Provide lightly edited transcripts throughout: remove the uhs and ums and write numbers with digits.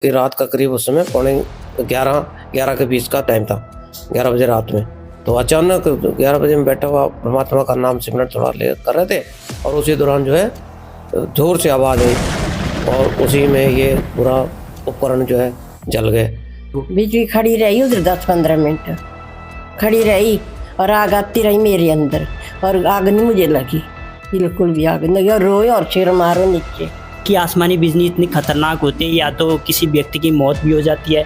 कि रात का करीब उस समय पौने 11 के बीच का टाइम था, 11 बजे रात में। तो अचानक 11 बजे में बैठा हुआ परमात्मा का नाम सिमरन थोड़ा ले कर रहे थे और उसी दौरान जो है ज़ोर से आवाज़ आई और उसी में ये पूरा उपकरण जो है जल गए। बिजली खड़ी रही उधर 10-15 मिनट खड़ी रही और आग आती रही मेरे अंदर और आग नहीं मुझे लगी, बिल्कुल भी आग नहीं लगी और रोए और सिर मारो नीचे। कि आसमानी बिजली इतनी खतरनाक होती है, या तो किसी व्यक्ति की मौत भी हो जाती है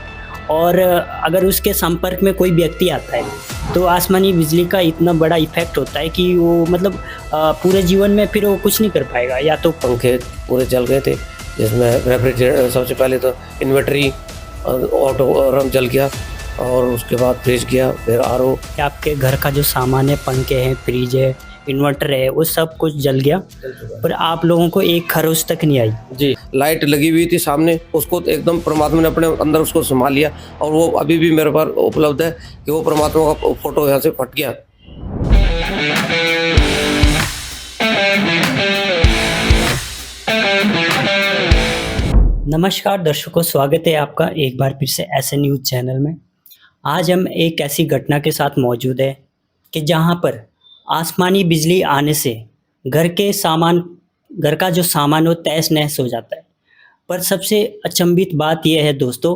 और अगर उसके संपर्क में कोई व्यक्ति आता है तो आसमानी बिजली का इतना बड़ा इफेक्ट होता है कि वो मतलब पूरे जीवन में फिर वो कुछ नहीं कर पाएगा। या तो पंखे पूरे जल गए थे, जिसमें रेफ्रिजरेटर सबसे पहले तो इन्वर्टरी ऑटो जल गया और उसके बाद फ्रिज गया, फिर आरओ। आपके घर का जो सामान है, पंखे हैं, फ्रिज है, इन्वर्टर है, वो सब कुछ जल गया, पर आप लोगों को एक खरोच तक नहीं आई। जी, लाइट लगी हुई थी सामने, उसको तो एकदम परमात्मा ने अपने अंदर उसको संभाल लिया और वो अभी भी मेरे पास उपलब्ध है कि वो परमात्मा का फोटो यहाँ से फट गया। नमस्कार दर्शकों, स्वागत है आपका एक बार फिर से ऐसे न्यूज़ चैनल में। आज हम एक ऐसी घटना के साथ मौजूद है कि जहां पर आसमानी बिजली आने से घर का जो सामान हो तहस नहस हो जाता है। पर सबसे अचंभित बात यह है दोस्तों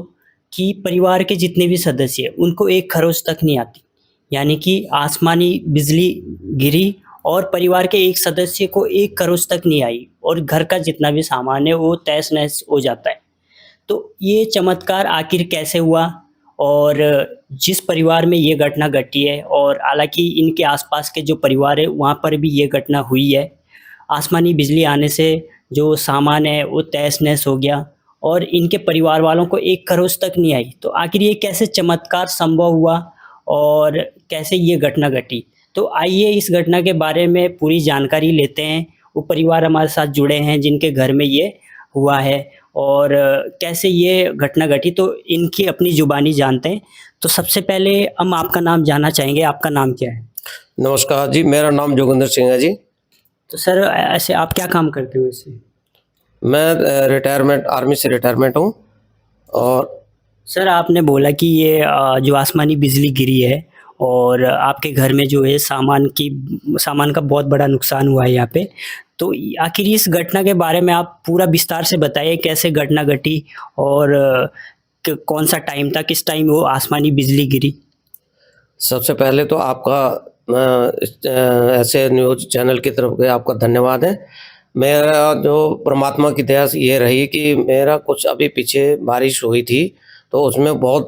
कि परिवार के जितने भी सदस्य हैं उनको एक खरोच तक नहीं आती, यानी कि आसमानी बिजली गिरी और परिवार के एक सदस्य को एक खरोच तक नहीं आई और घर का जितना भी सामान है वो तहस नहस हो जाता है। तो ये चमत्कार आखिर कैसे हुआ और जिस परिवार में ये घटना घटी है, और हालांकि इनके आसपास के जो परिवार है वहाँ पर भी ये घटना हुई है, आसमानी बिजली आने से जो सामान है वो तहस नहस हो गया और इनके परिवार वालों को एक खरोच तक नहीं आई। तो आखिर ये कैसे चमत्कार संभव हुआ और कैसे ये घटना घटी, तो आइए इस घटना के बारे में पूरी जानकारी लेते हैं। वो परिवार हमारे साथ जुड़े हैं जिनके घर में ये हुआ है और कैसे ये घटना घटी, तो इनकी अपनी जुबानी जानते हैं। तो सबसे पहले हम आपका नाम जानना चाहेंगे, आपका नाम क्या है? नमस्कार जी, मेरा नाम जोगिंदर सिंह है जी। तो सर ऐसे आप क्या काम करते हो इससे? मैं रिटायरमेंट आर्मी से रिटायरमेंट हूँ। और सर आपने बोला कि ये जो आसमानी बिजली गिरी है और आपके घर में जो है सामान का बहुत बड़ा नुकसान हुआ है यहाँ पे, तो आखिर इस घटना के बारे में आप पूरा विस्तार से बताइए, कैसे घटना घटी और कौन सा टाइम था, किस टाइम वो आसमानी बिजली गिरी? सबसे पहले तो आपका ऐसे न्यूज़ चैनल की तरफ से आपका धन्यवाद है। मेरा जो परमात्मा की दया से ये रही कि मेरा कुछ अभी पीछे बारिश हुई थी, तो उसमें बहुत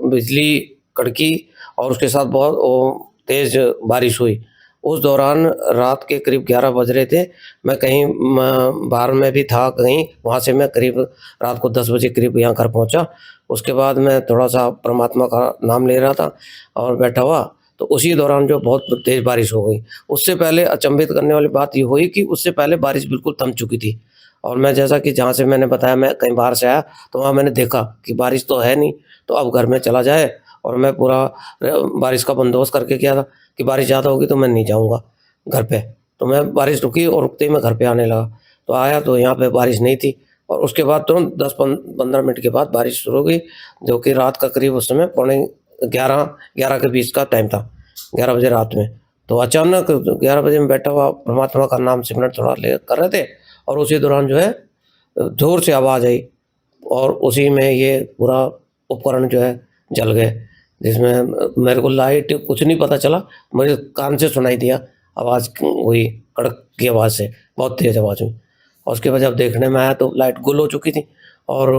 बिजली कड़की और उसके साथ बहुत तेज़ बारिश हुई। उस दौरान रात के करीब 11 बज रहे थे। मैं कहीं बाहर में भी था कहीं, वहाँ से मैं करीब रात को 10 बजे करीब यहाँ घर पहुँचा। उसके बाद मैं थोड़ा-सा परमात्मा का नाम ले रहा था और बैठा हुआ, तो उसी दौरान जो बहुत तेज़ बारिश हो गई। उससे पहले अचंभित करने वाली बात ये हुई कि उससे पहले बारिश बिल्कुल थम चुकी थी और मैं जैसा कि जहाँ से मैंने बताया मैं कहीं बाहर से आया, तो वहाँ मैंने देखा कि बारिश तो है नहीं, तो अब घर में चला जाए। और मैं पूरा बारिश का बंदोबस्त करके गया था कि बारिश ज़्यादा होगी तो मैं नहीं जाऊँगा घर पे। तो मैं बारिश रुकी और रुकते ही मैं घर पे आने लगा। तो आया तो यहाँ पे बारिश नहीं थी और उसके बाद तुरंत 10-15 मिनट के बाद बारिश शुरू हो गई, जो कि रात का करीब उस समय पौने 11 के बीच का टाइम था, 11 बजे रात में। तो अचानक 11 बजे में बैठा हुआ परमात्मा का नाम सिमरन थोड़ा ले कर रहे थे और उसी दौरान जो है ज़ोर से आवाज़ आई और उसी में ये पूरा उपकरण जो है जल गए, जिसमें मेरे को लाइट कुछ नहीं पता चला, मुझे कान से सुनाई दिया आवाज़ हुई, कड़क की आवाज़ से, बहुत तेज़ आवाज़ हुई। और उसके बाद जब देखने में आया तो लाइट गुल हो चुकी थी और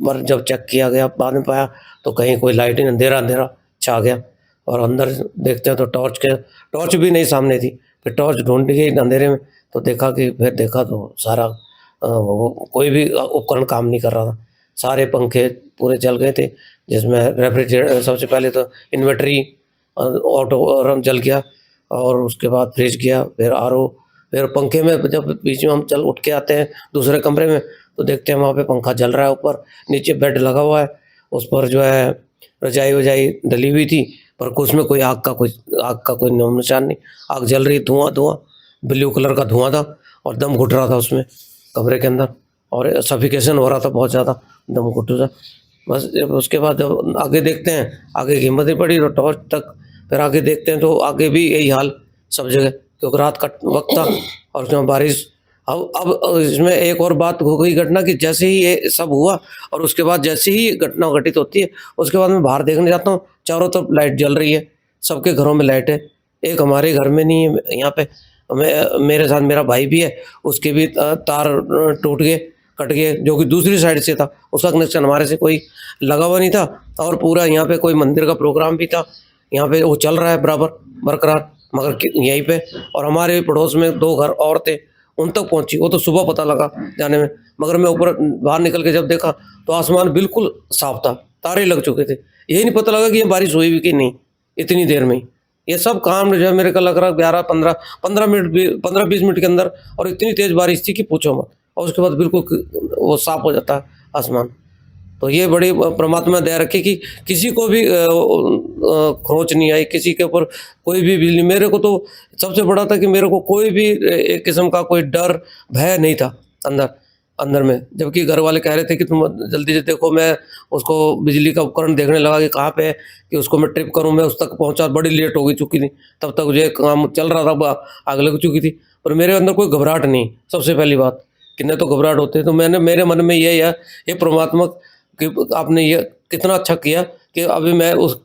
पर जब चेक किया गया बाद में पाया तो कहीं कोई लाइट ही नहीं, अंधेरा छा गया। और अंदर देखते हैं तो टॉर्च भी नहीं सामने थी। फिर टॉर्च ढूंढ गई अंधेरे में, तो फिर देखा तो सारा कोई भी उपकरण काम नहीं कर रहा था। सारे पंखे पूरे जल गए थे, जिसमें रेफ्रिजरेटर सबसे पहले तो इन्वर्टरी ऑटो जल गया और उसके बाद फ्रिज गया, फिर आरओ। फिर पंखे में जब बीच में हम उठ के आते हैं दूसरे कमरे में, तो देखते हैं वहाँ पे पंखा चल रहा है, ऊपर नीचे बेड लगा हुआ है, उस पर जो है रजाई वजाई डली हुई थी, पर उसमें कोई आग का कोई नामो निशान नहीं। आग जल रही, धुआं ब्लू कलर का धुआं था और दम घुट रहा था उसमें कमरे के अंदर और सफिकेशन हो रहा था बहुत ज़्यादा। दम घुट सा। बस जब उसके बाद जब आगे देखते हैं, आगे की हिम्मत नहीं पड़ी तो टॉर्च तक, फिर आगे देखते हैं तो आगे भी यही हाल सब जगह, क्योंकि रात का वक्त था और उसमें बारिश। अब इसमें एक और बात हो गई घटना कि जैसे ही ये सब हुआ और उसके बाद जैसे ही घटना घटित होती है, उसके बाद मैं बाहर देखने जाता हूँ, चारों तरफ लाइट जल रही है, सबके घरों में लाइट है, एक हमारे घर में नहीं है। यहाँ पे मेरे साथ मेरा भाई भी है, उसके भी तार टूट गए, कट गए, जो कि दूसरी साइड से था, उसका कनेक्शन हमारे से कोई लगा हुआ नहीं था। और पूरा यहाँ पे कोई मंदिर का प्रोग्राम भी था, यहाँ पे वो चल रहा है बराबर बरकरार, मगर यहीं पे। और हमारे पड़ोस में 2 घर और थे, उन तक पहुंची, वो तो सुबह पता लगा जाने में, मगर मैं ऊपर बाहर निकल के जब देखा तो आसमान बिल्कुल साफ था, तारे लग चुके थे। यही नहीं पता लगा कि ये बारिश हुई भी कि नहीं इतनी देर में ही। ये सब काम जो है मेरे को लग रहा है 11-15 मिनट भी, 15-20 मिनट के अंदर, और इतनी तेज बारिश थी कि पूछो मत। और उसके बाद बिल्कुल वो साफ हो जाता है आसमान। तो ये बड़ी परमात्मा दया रखे कि किसी को भी खरोच नहीं आई, किसी के ऊपर कोई भी बिजली। मेरे को तो सबसे बड़ा था कि मेरे को कोई भी एक किस्म का कोई डर भय नहीं था अंदर में, जबकि घर वाले कह रहे थे कि तुम जल्दी से देखो। मैं उसको बिजली का उपकरण देखने लगा कि कहाँ पे है, कि उसको मैं ट्रिप करूँ। मैं उस तक पहुँचा, बड़ी लेट हो गई चुकी थी, तब तक मुझे काम चल रहा था, आग लग चुकी थी। पर मेरे अंदर कोई घबराहट नहीं, सबसे पहली बात कि नहीं तो घबराहट होती। तो मेरे मन में ये है, ये परमात्मा कि आपने ये कितना अच्छा किया कि अभी मैं उस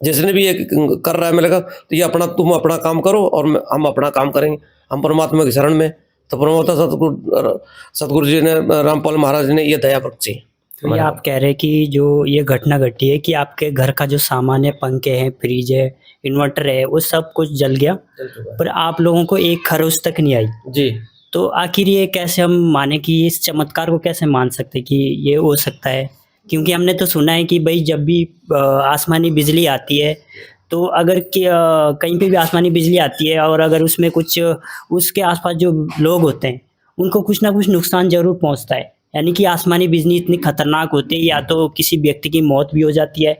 जिसने भी ये कर रहा है, मैंने कहा तो ये तुम अपना काम करो और हम अपना काम करेंगे, हम परमात्मा की शरण में। तो परमात्मा सतगुरु जी ने, रामपाल महाराज ने ये दया बख्शी। तो ये आप कह रहे हैं कि जो ये घटना घटी है कि आपके घर का जो सामान है, पंखे हैं, फ्रिज है, इन्वर्टर है, वो सब कुछ जल गया, पर आप लोगों को एक खरोच तक नहीं आई जी। तो आखिर ये कैसे हम माने कि इस चमत्कार को कैसे मान सकते हैं कि ये हो सकता है? क्योंकि हमने तो सुना है कि भाई जब भी आसमानी बिजली आती है तो अगर कहीं पे भी आसमानी बिजली आती है और अगर उसमें कुछ उसके आसपास जो लोग होते हैं उनको कुछ ना कुछ नुकसान जरूर पहुंचता है। यानी कि आसमानी बिजली इतनी खतरनाक होती है, या तो किसी व्यक्ति की मौत भी हो जाती है,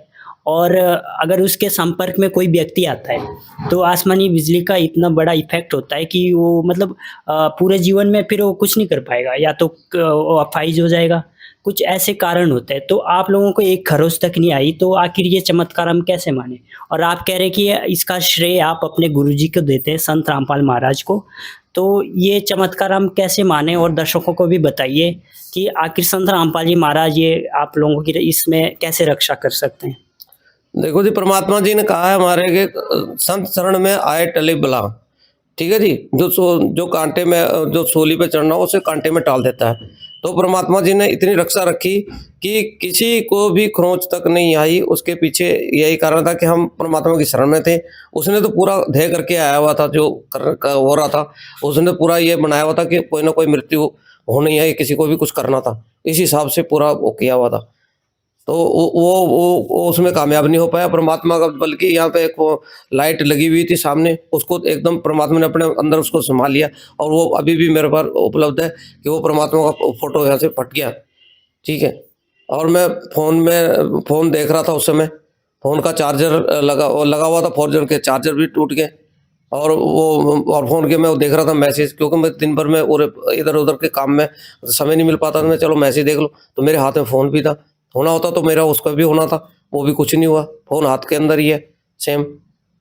और अगर उसके संपर्क में कोई व्यक्ति आता है तो आसमानी बिजली का इतना बड़ा इफेक्ट होता है कि वो मतलब पूरे जीवन में फिर वो कुछ नहीं कर पाएगा, या तो वो अपाहिज हो जाएगा। कुछ ऐसे कारण होते हैं। तो आप लोगों को एक खरोच तक नहीं आई, तो आखिर ये चमत्कार हम कैसे माने? और आप कह रहे हैं कि इसका श्रेय आप अपने गुरुजी को देते हैं, संत रामपाल महाराज को। तो ये चमत्कार हम कैसे माने, और दर्शकों को भी बताइए कि आखिर संत रामपाल जी महाराज ये आप लोगों की इसमें कैसे रक्षा कर सकते हैं? देखो जी, परमात्मा जी ने कहा है हमारे के संत शरण में आए टले बला। ठीक है जी, जो कांटे में, जो सूली पे चढ़ना हो उसे कांटे में टाल देता है। तो परमात्मा जी ने इतनी रक्षा रखी कि किसी को भी खरोंच तक नहीं आई। उसके पीछे यही कारण था कि हम परमात्मा की शरण में थे। उसने तो पूरा ध्येय करके आया हुआ था, जो हो रहा था उसने पूरा ये बनाया हुआ था कि कोई ना कोई मृत्यु होनी है, किसी को भी कुछ करना था, इस हिसाब से पूरा वो किया हुआ था। तो वो उसमें कामयाब नहीं हो पाया परमात्मा का। बल्कि यहाँ पे एक वो लाइट लगी हुई थी सामने, उसको एकदम परमात्मा ने अपने अंदर उसको संभाल लिया, और वो अभी भी मेरे पास उपलब्ध है कि वो परमात्मा का फोटो यहाँ से फट गया। ठीक है। और मैं फ़ोन देख रहा था उस समय, फ़ोन का चार्जर लगा हुआ था, 4G के चार्जर भी टूट गए। और फ़ोन के मैं देख रहा था मैसेज, क्योंकि मैं दिन भर में और इधर उधर के काम में समय नहीं मिल पाता था। मैं चलो मैसेज देख लो, तो मेरे हाथ में फ़ोन भी था। होना होता तो मेरा उसका भी होना था, वो भी कुछ नहीं हुआ। फ़ोन हाथ के अंदर ही है सेम।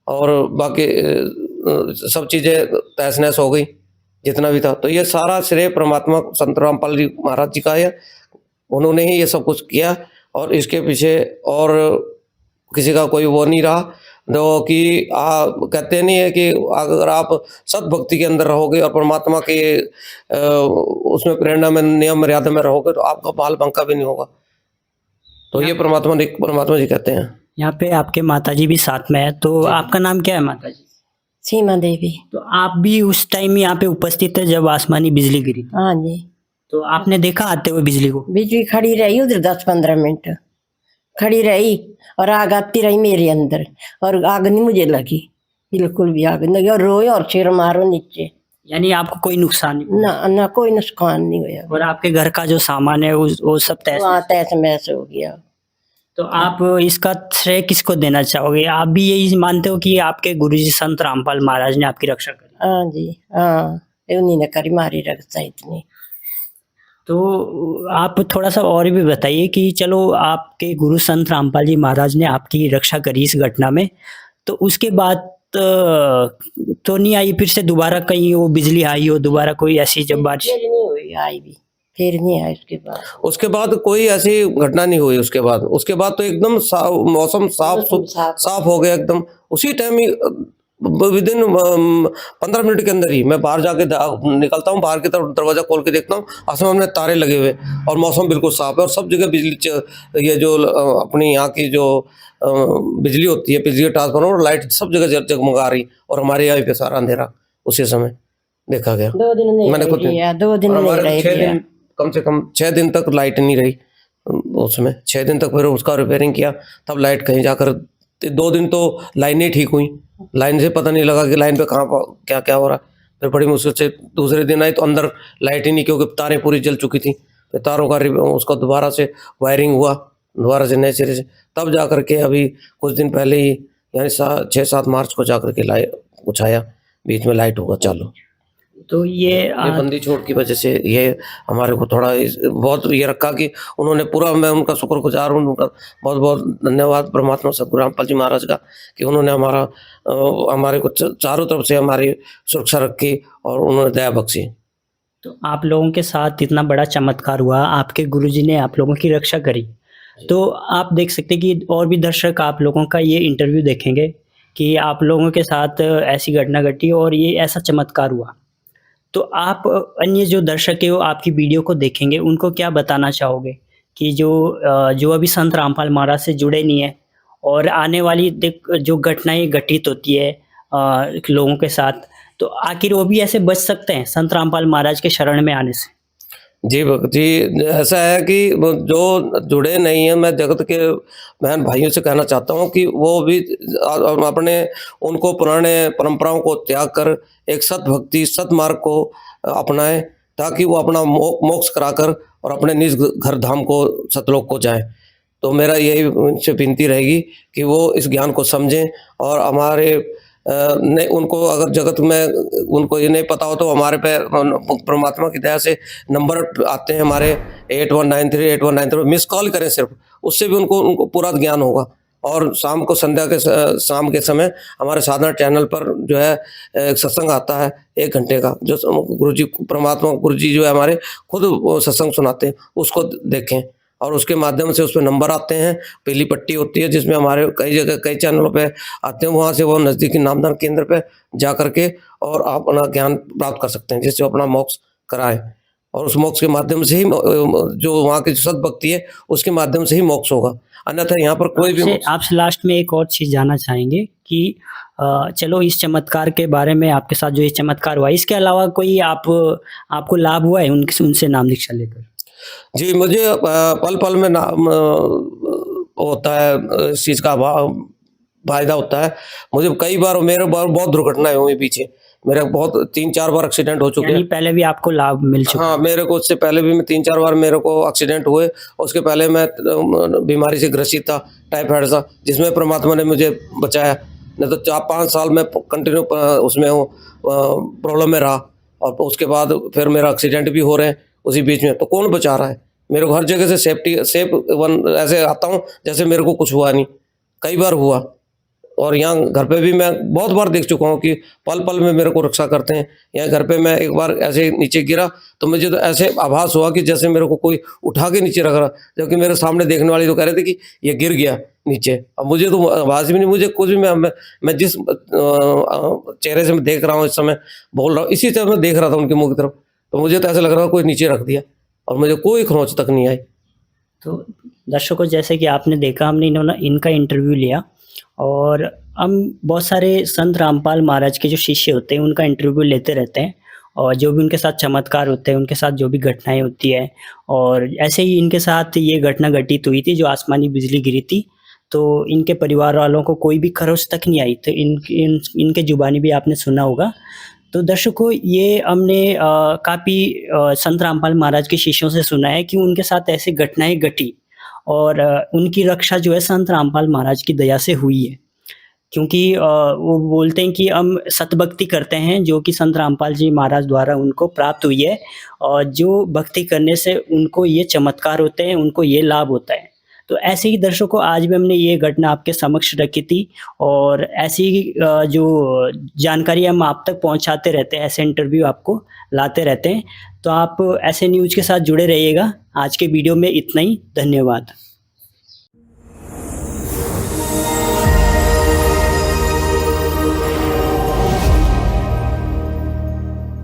और बाकी सब चीज़ें तहस नहस हो गई जितना भी था। तो ये सारा श्रेय परमात्मा संत रामपाल जी महाराज जी का है। उन्होंने ही ये सब कुछ किया, और इसके पीछे और किसी का कोई वो नहीं रहा। जो कि कहते नहीं है कि अगर आप सद्भक्ति के अंदर रहोगे और परमात्मा के उसमें प्रेरणा में, नियम मर्यादा में रहोगे, तो आपका बाल बांका भी नहीं होगा। तो ये परमात्मा जी कहते हैं। यहाँ पे आपके माताजी भी साथ में है, तो आपका नाम क्या है माताजी? सीमा देवी। तो आप भी उस टाइम यहाँ पे उपस्थित थे जब आसमानी बिजली गिरी थी? हाँ जी। तो आपने देखा आते हुए बिजली को? बिजली खड़ी रही उधर 10-15 मिनट खड़ी रही, और आग आती रही मेरे अंदर, और आग नहीं मुझे लगी, बिल्कुल भी आग नहीं लगी। और रोए और सिर मारो नीचे। यानी आपको कोई नुकसान नहीं? ना कोई नुकसान नहीं हुआ। और आपके घर का जो सामान है वो सब तहस महस हो गया। तो आप इसका श्रेय किसको देना चाहोगे? आप भी यही मानते हो कि आपके गुरुजी संत रामपाल महाराज ने आपकी रक्षा करी? हाँ जी, हाँ, उन्हीं ने करी मारी रक्षा इतनी। तो आप थोड़ा सा और भी बताइए कि चलो आपके गुरु संत रामपाल जी महाराज ने आपकी रक्षा करी इस घटना में, तो उसके बाद तो नहीं आई फिर से दोबारा कहीं वो बिजली आई हो दोबारा कोई ऐसी जब बारिश? फिर नहीं हुई, आई भी फिर नहीं आई उसके बाद कोई ऐसी घटना नहीं हुई। उसके बाद तो एकदम मौसम साफ हो गया एकदम। उसी टाइम ही विदिन 15 मिनट के अंदर ही मैं बाहर जाके निकलता हूँ, बाहर की तरफ दरवाजा खोल के देखता हूँ, आसमान में तारे लगे हुए और मौसम बिल्कुल साफ है और सब जगह ये जो अपनी यहाँ की जो बिजली होती है, बिजली ट्रांसफार्मर और लाइट सब जगह जगमगा रही और हमारे यहाँ पे सारा अंधेरा उसी समय देखा गया। 2 दिन नहीं मैंने खुद रही, 2 दिन और नहीं हमारे रही 6 है। दिन कम से कम 6 दिन तक लाइट नहीं रही उसमें। 6 दिन तक फिर उसका रिपेयरिंग किया, तब लाइट कहीं जाकर 2 दिन तो लाइन ही ठीक हुई। लाइन से पता नहीं लगा कि लाइन पे कहाँ क्या क्या हो रहा। फिर बड़ी मुश्किल से दूसरे दिन आई तो अंदर लाइट ही नहीं, क्योंकि तारें पूरी जल चुकी थी। फिर तारों का उसका दोबारा से वायरिंग हुआ, दोबारा से नए सिरे से, तब जा करके अभी कुछ दिन पहले ही यानी 6-7 मार्च को जा करके कुछ आया, बीच में लाइट होगा चालू। तो ये बंदी छोड़ की वजह से ये हमारे को थोड़ा बहुत ये रखा कि उन्होंने पूरा, मैं उनका शुक्रगुजार हूँ, उनका बहुत बहुत धन्यवाद परमात्मा सतगुरु रामपाल जी महाराज का कि उन्होंने हमारे को चारों तरफ से हमारी सुरक्षा रखी और उन्होंने दया बख्शी। तो आप लोगों के साथ इतना बड़ा चमत्कार हुआ, आपके गुरुजी ने आप लोगों की रक्षा करी, तो आप देख सकते हैं कि और भी दर्शक आप लोगों का ये इंटरव्यू देखेंगे कि आप लोगों के साथ ऐसी घटना घटी और ये ऐसा चमत्कार हुआ। तो आप अन्य जो दर्शक है वो आपकी वीडियो को देखेंगे, उनको क्या बताना चाहोगे कि जो अभी संत रामपाल महाराज से जुड़े नहीं है और आने वाली जो घटनाएं घटित होती है लोगों के साथ, तो आखिर वो भी ऐसे बच सकते हैं संत रामपाल महाराज के शरण में आने से? जी भक्त जी, ऐसा है कि जो जुड़े नहीं हैं, मैं जगत के बहन भाइयों से कहना चाहता हूँ कि वो भी अपने उनको पुराने परंपराओं को त्याग कर एक सत भक्ति सत मार्ग को अपनाएं, ताकि वो अपना मोक्ष कराकर और अपने निज घर धाम को सतलोक को जाएं। तो मेरा यही उनसे विनती रहेगी कि वो इस ज्ञान को समझें और हमारे नहीं, उनको अगर जगत में उनको ये नहीं पता हो तो हमारे पे परमात्मा की दया से नंबर आते हैं हमारे 8193 मिस कॉल करें सिर्फ, उससे भी उनको पूरा ज्ञान होगा। और शाम को शाम के समय हमारे साधना चैनल पर जो है एक सत्संग आता है 1 घंटे का, जो गुरुजी परमात्मा गुरुजी जो है हमारे खुद सत्संग सुनाते हैं, उसको देखें। और उसके माध्यम से उसमें नंबर आते हैं, पीली पट्टी होती है जिसमें हमारे कई जगह कई चैनलों पे आते हैं, वहाँ से वो नज़दीकी नामदान केंद्र पे जा करके और आप अपना ज्ञान प्राप्त कर सकते हैं, जिससे अपना मोक्ष कराएं। और उस मोक्ष के माध्यम से ही जो वहाँ की सद भक्ति है उसके माध्यम से ही मोक्ष होगा, अन्यथा यहाँ पर कोई भी। आपसे लास्ट में एक और चीज़ जानना चाहेंगे कि चलो इस चमत्कार के बारे में, आपके साथ जो ये चमत्कार हुआ, इसके अलावा कोई आपको लाभ हुआ है उनसे नाम दीक्षा लेकर? जी, मुझे पल पल में होता है इस चीज़ का फायदा होता है। मुझे कई बार बहुत दुर्घटनाएं हुई पीछे, मेरे बहुत 3-4 बार एक्सीडेंट हो चुके हैं। पहले भी आपको लाभ मिल चुका? हाँ, मेरे को उससे पहले भी मैं 3-4 बार मेरे को एक्सीडेंट हुए। उसके पहले मैं बीमारी से ग्रसित था, टाइफाइड सा, जिसमें परमात्मा ने मुझे बचाया। नहीं तो 4-5 साल में कंटिन्यू उसमें प्रॉब्लम में रहा और उसके बाद फिर मेरा एक्सीडेंट भी हो रहे हैं उसी बीच में। तो कौन बचा रहा है? मेरे को हर जगह से सेफ ऐसे आता हूँ जैसे मेरे को कुछ हुआ नहीं, कई बार हुआ। और यहाँ घर पे भी मैं बहुत बार देख चुका हूँ कि पल पल में मेरे को रक्षा करते हैं। यहाँ घर पे मैं एक बार ऐसे नीचे गिरा तो मुझे तो ऐसे आभास हुआ कि जैसे मेरे को कोई उठा के नीचे रख रहा, जबकि मेरे सामने देखने वाले तो कह रहे थे कि ये गिर गया नीचे। अब मुझे तो आभास भी नहीं, मुझे कुछ भी, मैं जिस चेहरे से मैं देख रहा हूँ इस समय बोल रहा हूँ, इसी तरह मैं देख रहा था उनके मुँह की तरफ, तो मुझे तो ऐसा लग रहा था कोई नीचे रख दिया और मुझे कोई खरोंच तक नहीं आई। तो दर्शकों, जैसे कि आपने देखा, हमने इनका इंटरव्यू लिया और हम बहुत सारे संत रामपाल महाराज के जो शिष्य होते हैं उनका इंटरव्यू लेते रहते हैं, और जो भी उनके साथ चमत्कार होते हैं, उनके साथ जो भी घटनाएं होती है, और ऐसे ही इनके साथ ये घटना घटित हुई थी जो आसमानी बिजली गिरी थी। तो इनके परिवार वालों को कोई भी खरोच तक नहीं आई, तो इनके जुबानी भी आपने सुना होगा। तो दर्शकों, ये हमने काफ़ी संत रामपाल महाराज के शिष्यों से सुना है कि उनके साथ ऐसी घटनाएं घटी और उनकी रक्षा जो है संत रामपाल महाराज की दया से हुई है। क्योंकि वो बोलते हैं कि हम सतभक्ति करते हैं जो कि संत रामपाल जी महाराज द्वारा उनको प्राप्त हुई है, और जो भक्ति करने से उनको ये चमत्कार होते हैं, उनको ये लाभ होता है। तो ऐसे ही दर्शकों, आज भी हमने ये घटना आपके समक्ष रखी थी, और ऐसी जो जानकारी हम आप तक पहुंचाते रहते हैं, ऐसे इंटरव्यू आपको लाते रहते हैं। तो आप ऐसे न्यूज़ के साथ जुड़े रहिएगा। आज के वीडियो में इतना ही, धन्यवाद।